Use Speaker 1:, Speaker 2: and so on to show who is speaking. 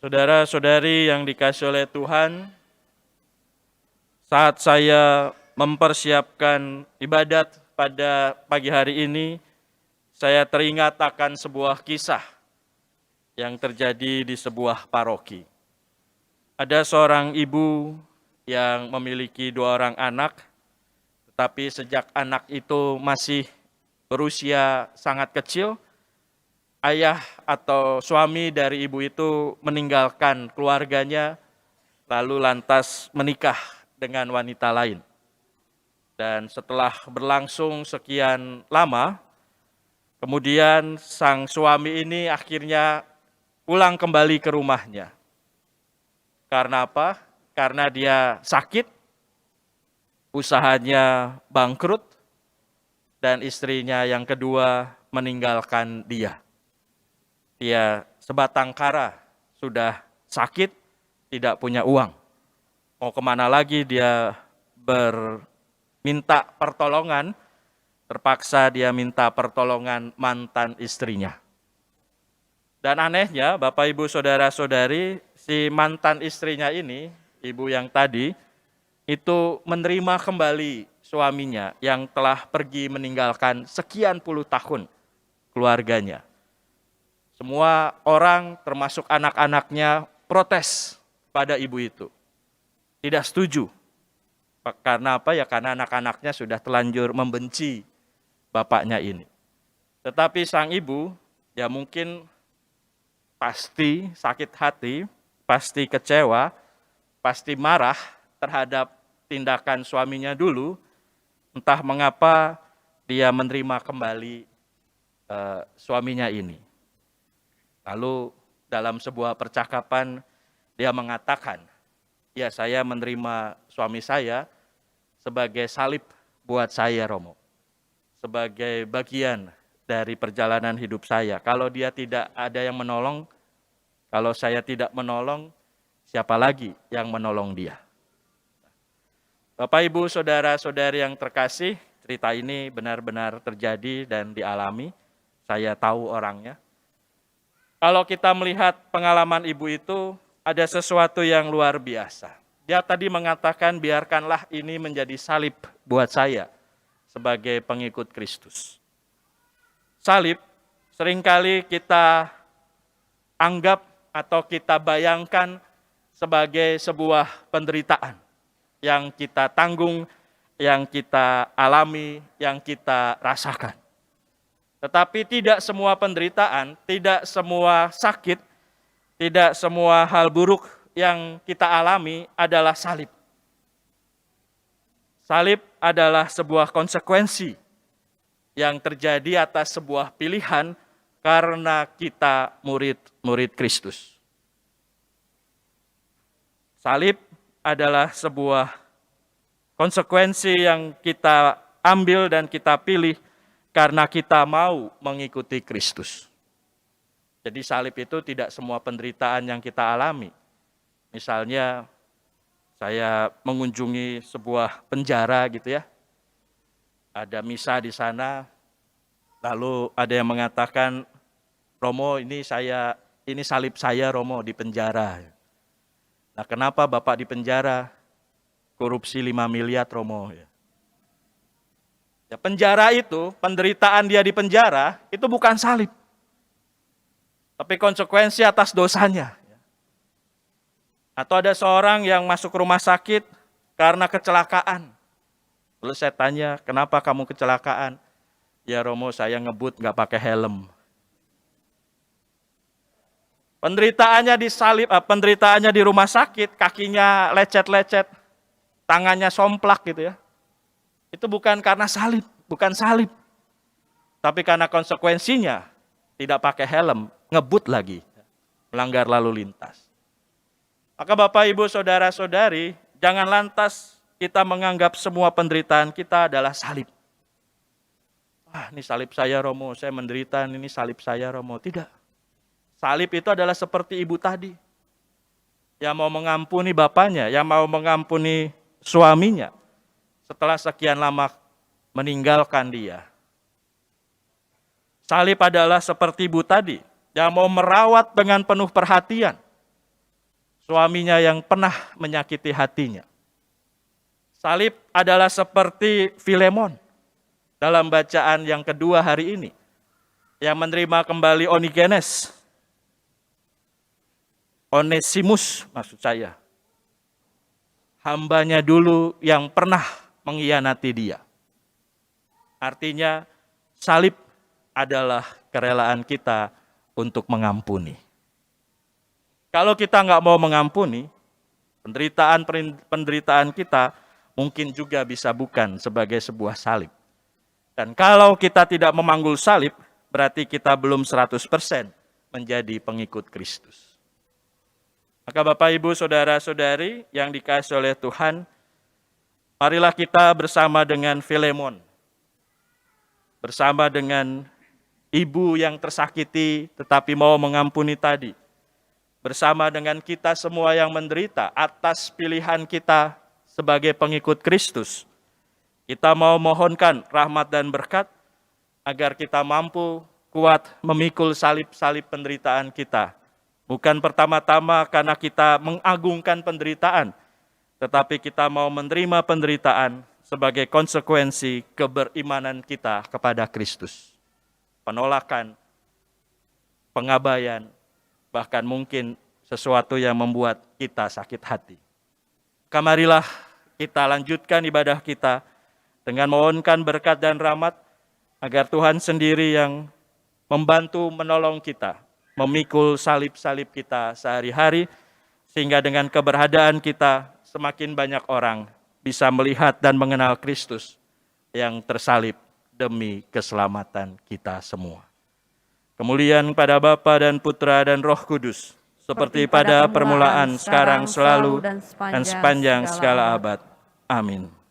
Speaker 1: Saudara-saudari yang dikasihi oleh Tuhan, saat saya mempersiapkan ibadat pada pagi hari ini, saya teringat akan sebuah kisah yang terjadi di sebuah paroki. Ada seorang ibu yang memiliki 2 orang anak, tetapi sejak anak itu masih berusia sangat kecil, ayah atau suami dari ibu itu meninggalkan keluarganya, lalu lantas menikah dengan wanita lain. Dan setelah berlangsung sekian lama, kemudian sang suami ini akhirnya pulang kembali ke rumahnya. Karena apa? Karena dia sakit, usahanya bangkrut, dan istrinya yang kedua meninggalkan dia. Dia sebatang kara, sudah sakit, tidak punya uang. Mau kemana lagi dia minta pertolongan, terpaksa dia minta pertolongan mantan istrinya. Dan anehnya, Bapak Ibu Saudara-saudari, si mantan istrinya ini, ibu yang tadi, itu menerima kembali suaminya yang telah pergi meninggalkan sekian puluh tahun keluarganya. Semua orang termasuk anak-anaknya protes pada ibu itu. Tidak setuju. Karena apa? Ya karena anak-anaknya sudah telanjur membenci bapaknya ini. Tetapi sang ibu ya mungkin pasti sakit hati, pasti kecewa, pasti marah terhadap tindakan suaminya dulu. Entah mengapa dia menerima kembali suaminya ini. Lalu dalam sebuah percakapan dia mengatakan, ya saya menerima suami saya sebagai salib buat saya Romo. Sebagai bagian dari perjalanan hidup saya. Kalau dia tidak ada yang menolong, kalau saya tidak menolong, siapa lagi yang menolong dia? Bapak Ibu Saudara-saudari yang terkasih, cerita ini benar-benar terjadi dan dialami. Saya tahu orangnya. Kalau kita melihat pengalaman ibu itu, ada sesuatu yang luar biasa. Dia tadi mengatakan, biarkanlah ini menjadi salib buat saya sebagai pengikut Kristus. Salib seringkali kita anggap atau kita bayangkan sebagai sebuah penderitaan yang kita tanggung, yang kita alami, yang kita rasakan. Tetapi tidak semua penderitaan, tidak semua sakit, tidak semua hal buruk yang kita alami adalah salib. Salib adalah sebuah konsekuensi yang terjadi atas sebuah pilihan karena kita murid-murid Kristus. Salib adalah sebuah konsekuensi yang kita ambil dan kita pilih karena kita mau mengikuti Kristus. Jadi salib itu tidak semua penderitaan yang kita alami. Misalnya saya mengunjungi sebuah penjara gitu ya. Ada misa di sana, lalu ada yang mengatakan, Romo ini salib saya Romo di penjara. Nah kenapa Bapak di penjara? Korupsi 5 miliar Romo. Ya, penjara itu, penderitaan dia di penjara, itu bukan salib. Tapi konsekuensi atas dosanya. Atau ada seorang yang masuk rumah sakit karena kecelakaan. Lalu saya tanya, kenapa kamu kecelakaan? Ya Romo, saya ngebut nggak pakai helm. Penderitaannya disalib, penderitaannya di rumah sakit, kakinya lecet-lecet, tangannya somplak gitu ya. Itu bukan karena salib, bukan salib. Tapi karena konsekuensinya tidak pakai helm, ngebut lagi, melanggar lalu lintas. Maka Bapak Ibu Saudara-saudari, jangan lantas kita menganggap semua penderitaan kita adalah salib. Wah, ini salib saya Romo, saya menderita, ini salib saya Romo. Tidak. Salib itu adalah seperti ibu tadi. Yang mau mengampuni bapaknya, yang mau mengampuni suaminya. Setelah sekian lama meninggalkan dia. Salib adalah seperti ibu tadi, yang mau merawat dengan penuh perhatian. suaminya yang pernah menyakiti hatinya. Salib adalah seperti Filemon dalam bacaan yang kedua hari ini, yang menerima kembali Onesimus maksud saya, hambanya dulu yang pernah mengkhianati dia. Artinya salib adalah kerelaan kita untuk mengampuni. Kalau kita nggak mau mengampuni, penderitaan kita mungkin juga bisa bukan sebagai sebuah salib. Dan kalau kita tidak memanggul salib, berarti kita belum 100% menjadi pengikut Kristus. Maka Bapak, Ibu, Saudara-saudari yang dikasihi oleh Tuhan, marilah kita bersama dengan Filemon, bersama dengan ibu yang tersakiti tetapi mau mengampuni tadi, bersama dengan kita semua yang menderita atas pilihan kita sebagai pengikut Kristus. Kita mau mohonkan rahmat dan berkat agar kita mampu kuat memikul salib-salib penderitaan kita. Bukan pertama-tama karena kita mengagungkan penderitaan, tetapi kita mau menerima penderitaan sebagai konsekuensi keberimanan kita kepada Kristus. Penolakan, pengabaian, bahkan mungkin sesuatu yang membuat kita sakit hati. Marilah kita lanjutkan ibadah kita dengan mohonkan berkat dan rahmat agar Tuhan sendiri yang membantu menolong kita, memikul salib-salib kita sehari-hari, sehingga dengan keberadaan kita semakin banyak orang bisa melihat dan mengenal Kristus yang tersalib demi keselamatan kita semua. Kemuliaan pada Bapa dan Putra dan Roh Kudus, seperti pada permulaan, sekarang, selalu, dan sepanjang segala abad. Amin.